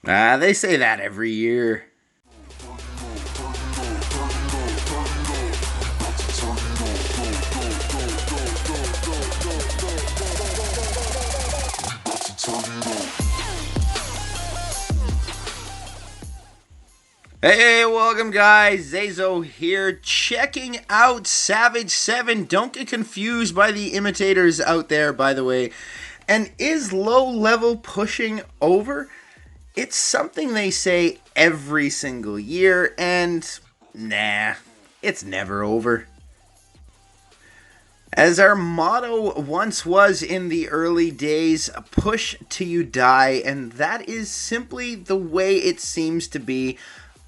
They say that every year. Hey, welcome guys. ZaiZoe here, checking out Savage 7. Don't get confused by the imitators out there, by the way. And is low level pushing over? It's something they say every single year, and nah, it's never over. As our motto once was in the early days, push till you die, and that is simply the way it seems to be.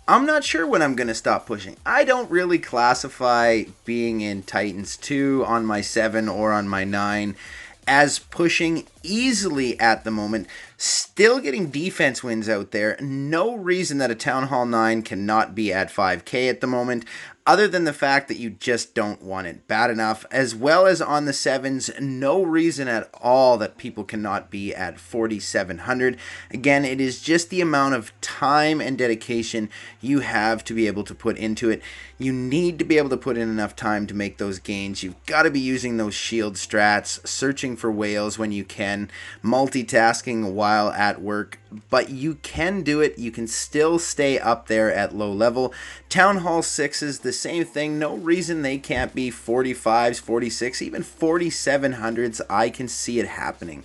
I'm not sure when I'm going to stop pushing. I don't really classify being in Titans 2 on my 7 or on my 9 as pushing easily at the moment. Still getting defense wins out there. No reason that a Town Hall 9 cannot be at 5k at the moment, other than the fact that you just don't want it bad enough. As well as on the 7s, no reason at all that people cannot be at 4700. Again, it is just the amount of time and dedication you have to be able to put into it. You need to be able to put in enough time to make those gains. You've got to be using those shield strats, searching for whales when you can, multitasking while at work, but you can do it. You can still stay up there at low level. Town Hall 6s, the same thing. No reason they can't be 45s, 46, even 4700s. I can see it happening.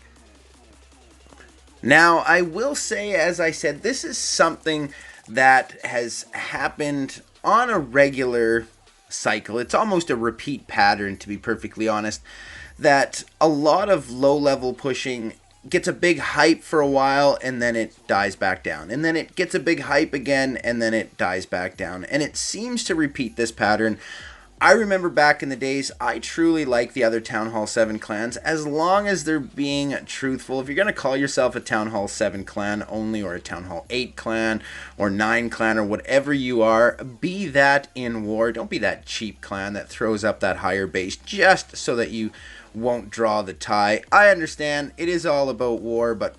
Now, I will say, as I said, this is something that has happened on a regular cycle. It's almost a repeat pattern, to be perfectly honest, that a lot of low-level pushing gets a big hype for a while and then it dies back down. And then it gets a big hype again and then it dies back down. And it seems to repeat this pattern. I remember back in the days, I truly like the other Town Hall 7 clans, as long as they're being truthful. If you're going to call yourself a Town Hall 7 clan only, or a Town Hall 8 clan, or 9 clan, or whatever you are, be that in war. Don't be that cheap clan that throws up that higher base just so that you won't draw the tie. I understand it is all about war, but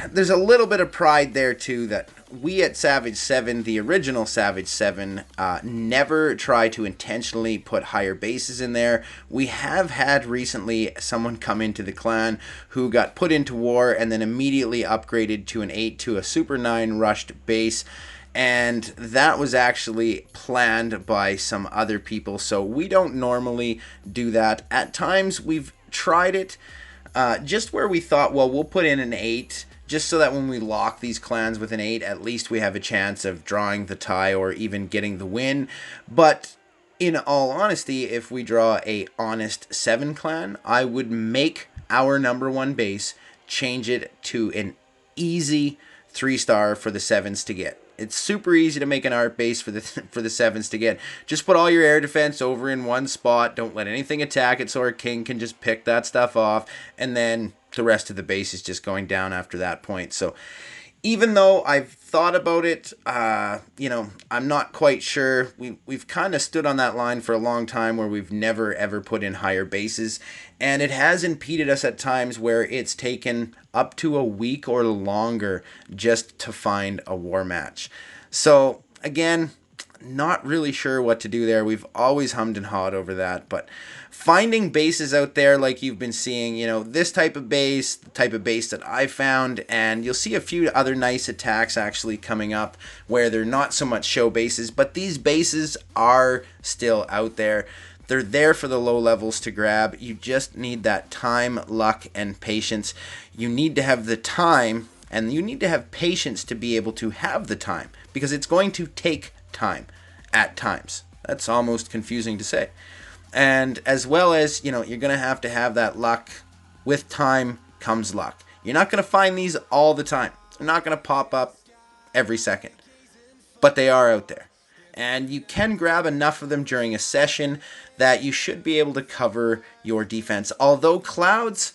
there's a little bit of pride there too, that we at Savage 7, the original Savage 7, never try to intentionally put higher bases in there. We have had recently someone come into the clan who got put into war and then immediately upgraded to an 8 to a Super 9 rushed base. And that was actually planned by some other people, so we don't normally do that. At times we've tried it, just where we thought, well, we'll put in an 8 just so that when we lock these clans with an 8, at least we have a chance of drawing the tie or even getting the win. But in all honesty, if we draw a honest 7 clan, I would make our number 1 base, change it to an easy 3-star for the 7s to get. It's super easy to make an art base for the 7s to get. Just put all your air defense over in one spot. Don't let anything attack it, so our king can just pick that stuff off, and then the rest of the base is just going down after that point. So even though I've thought about it, I'm not quite sure. We've kind of stood on that line for a long time where we've never ever put in higher bases, and it has impeded us at times where it's taken up to a week or longer just to find a war match. So again, not really sure what to do there. We've always hummed and hawed over that, but finding bases out there like you've been seeing, this type of base, the type of base that I found, and you'll see a few other nice attacks actually coming up where they're not so much show bases, but these bases are still out there. They're there for the low levels to grab. You just need that time, luck, and patience. You need to have the time, and you need to have patience to be able to have the time, because it's going to take time at times. That's almost confusing to say. And as well as, you're going to have that luck. With time comes luck. You're not going to find these all the time. They're not going to pop up every second. But they are out there. And you can grab enough of them during a session that you should be able to cover your defense. Although clouds,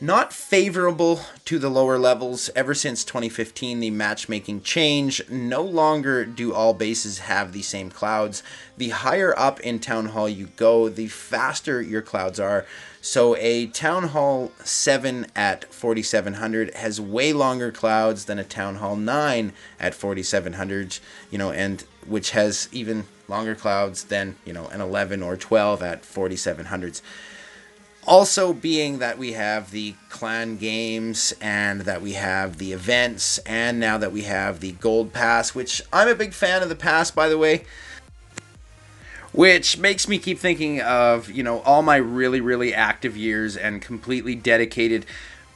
Not favorable to the lower levels. Ever since 2015, the matchmaking changed. No longer do all bases have the same clouds. The higher up in Town Hall you go, the faster your clouds are. So a Town Hall 7 at 4700 has way longer clouds than a Town Hall 9 at 4700, and which has even longer clouds than, an 11 or 12 at 4700s. Also, being that we have the clan games and that we have the events and now that we have the gold pass, which I'm a big fan of the pass, by the way, which makes me keep thinking of, all my really, really active years and completely dedicated.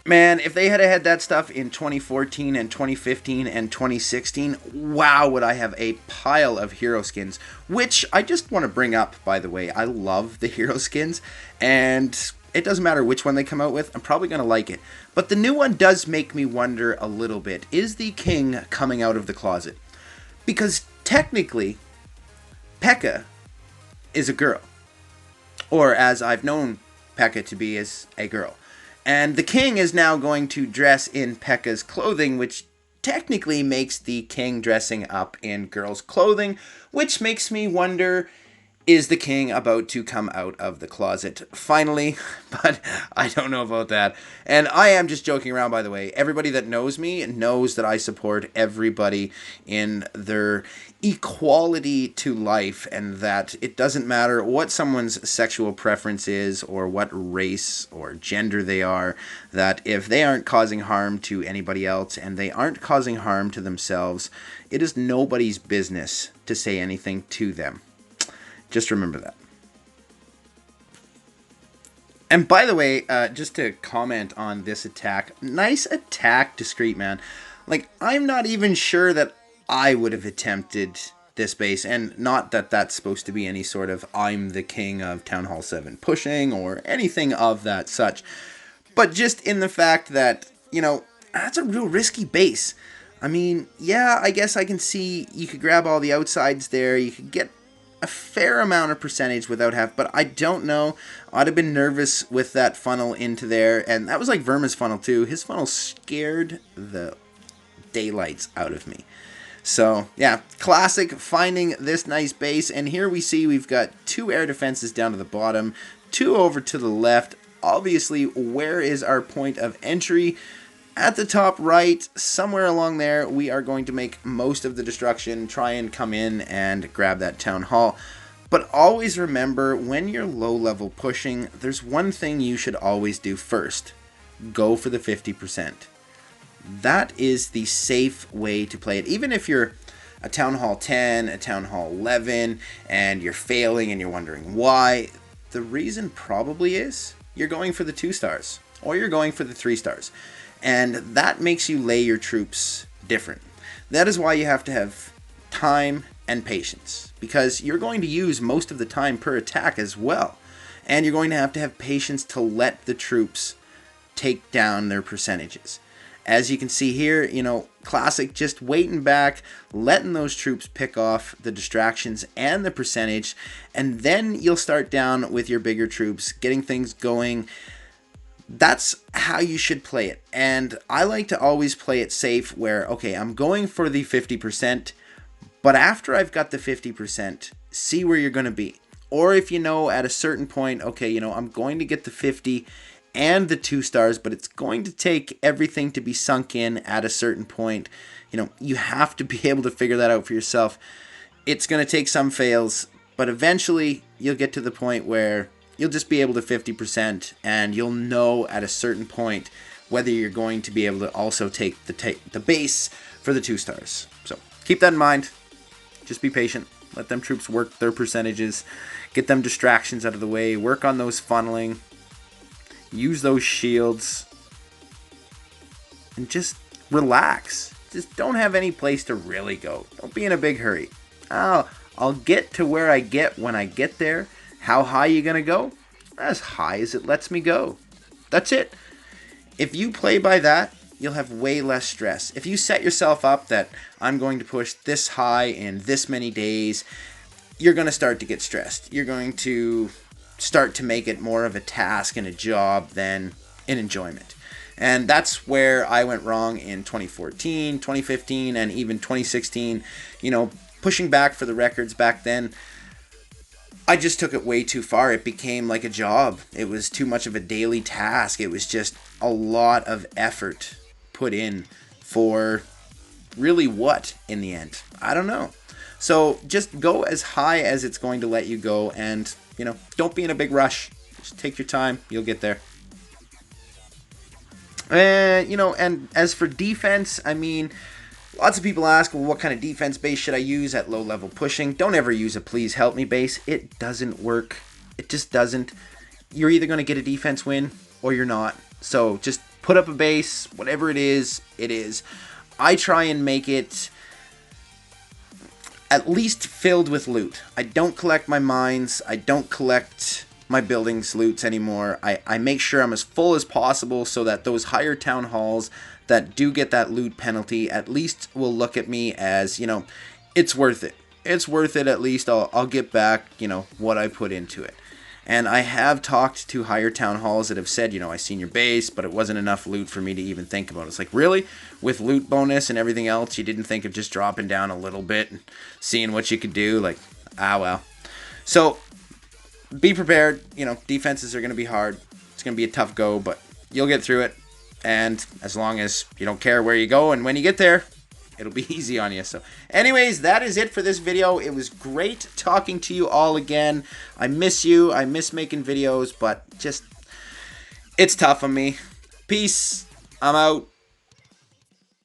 Man, if they had had that stuff in 2014 and 2015 and 2016, wow, would I have a pile of hero skins, which I just want to bring up, by the way. I love the hero skins, and it doesn't matter which one they come out with, I'm probably going to like it. But the new one does make me wonder a little bit. Is the king coming out of the closet? Because technically, P.E.K.K.A. is a girl. Or as I've known P.E.K.K.A. to be, is a girl. And the king is now going to dress in P.E.K.K.A.'s clothing, which technically makes the king dressing up in girls' clothing, which makes me wonder, is the king about to come out of the closet finally? But I don't know about that. And I am just joking around, by the way. Everybody that knows me knows that I support everybody in their equality to life, and that it doesn't matter what someone's sexual preference is or what race or gender they are, that if they aren't causing harm to anybody else and they aren't causing harm to themselves, it is nobody's business to say anything to them. Just remember that. And by the way, just to comment on this attack, nice attack, Discreet Man. Like, I'm not even sure that I would have attempted this base, and not that that's supposed to be any sort of I'm the king of Town Hall 7 pushing or anything of that such. But just in the fact that, that's a real risky base. I mean, yeah, I guess I can see you could grab all the outsides there, you could get a fair amount of percentage without half, but I don't know. I'd have been nervous with that funnel into there, and that was like Verma's funnel too. His funnel scared the daylights out of me. So yeah, classic finding this nice base, and here we see we've got 2 air defenses down to the bottom, 2 over to the left. Obviously, where is our point of entry? At the top right, somewhere along there, we are going to make most of the destruction, try and come in and grab that town hall. But always remember, when you're low level pushing, there's one thing you should always do first. Go for the 50%. That is the safe way to play it. Even if you're a Town Hall 10, a Town Hall 11, and you're failing and you're wondering why, the reason probably is you're going for the 2 stars, or you're going for the 3 stars. And that makes you lay your troops different. That is why you have to have time and patience, because you're going to use most of the time per attack as well. And you're going to have patience to let the troops take down their percentages. As you can see here, classic, just waiting back, letting those troops pick off the distractions and the percentage, and then you'll start down with your bigger troops, getting things going. That's how you should play it. And I like to always play it safe where, okay, I'm going for the 50%, but after I've got the 50%, see where you're going to be. Or if at a certain point, okay, I'm going to get the 50 and the 2 stars, but it's going to take everything to be sunk in at a certain point. You have to be able to figure that out for yourself. It's going to take some fails, but eventually you'll get to the point where you'll just be able to 50%, and you'll know at a certain point whether you're going to be able to also take the base for the 2 stars. So keep that in mind. Just be patient. Let them troops work their percentages. Get them distractions out of the way. Work on those funneling. Use those shields. And just relax. Just don't have any place to really go. Don't be in a big hurry. I'll get to where I get when I get there. How high you gonna go? As high as it lets me go. That's it. If you play by that, you'll have way less stress. If you set yourself up that I'm going to push this high in this many days, you're going to start to get stressed. You're going to start to make it more of a task and a job than in enjoyment. And that's where I went wrong in 2014, 2015, and even 2016. You know, pushing back for the records back then, I just took it way too far. It became like a job. It was too much of a daily task. It was just a lot of effort put in for really what in the end? I don't know. So just go as high as it's going to let you go, and, you know, don't be in a big rush. Just take your time. You'll get there. And, you know, and as for defense, I mean, lots of people ask, well, what kind of defense bass should I use at low level pushing? Don't ever use a Please Help Me bass. It doesn't work. It just doesn't. You're either going to get a defense win or you're not. So just put up a bass, whatever it is, it is. I try and make it at least filled with loot. I don't collect my mines. I don't collect my buildings loots anymore. I make sure I'm as full as possible so that those higher town halls that do get that loot penalty at least will look at me as, you know, it's worth it. It's worth it. At least I'll get back, you know, what I put into it. And I have talked to higher town halls that have said, you know, I seen your base, but it wasn't enough loot for me to even think about it. It's like, really? With loot bonus and everything else, you didn't think of just dropping down a little bit and seeing what you could do? Like, well. So, be prepared. You know, defenses are going to be hard. It's going to be a tough go, but you'll get through it. And as long as you don't care where you go and when you get there, it'll be easy on you. So anyways, that is it for this video. It was great talking to you all again. I miss you. I miss making videos, but just, it's tough on me. Peace. I'm out.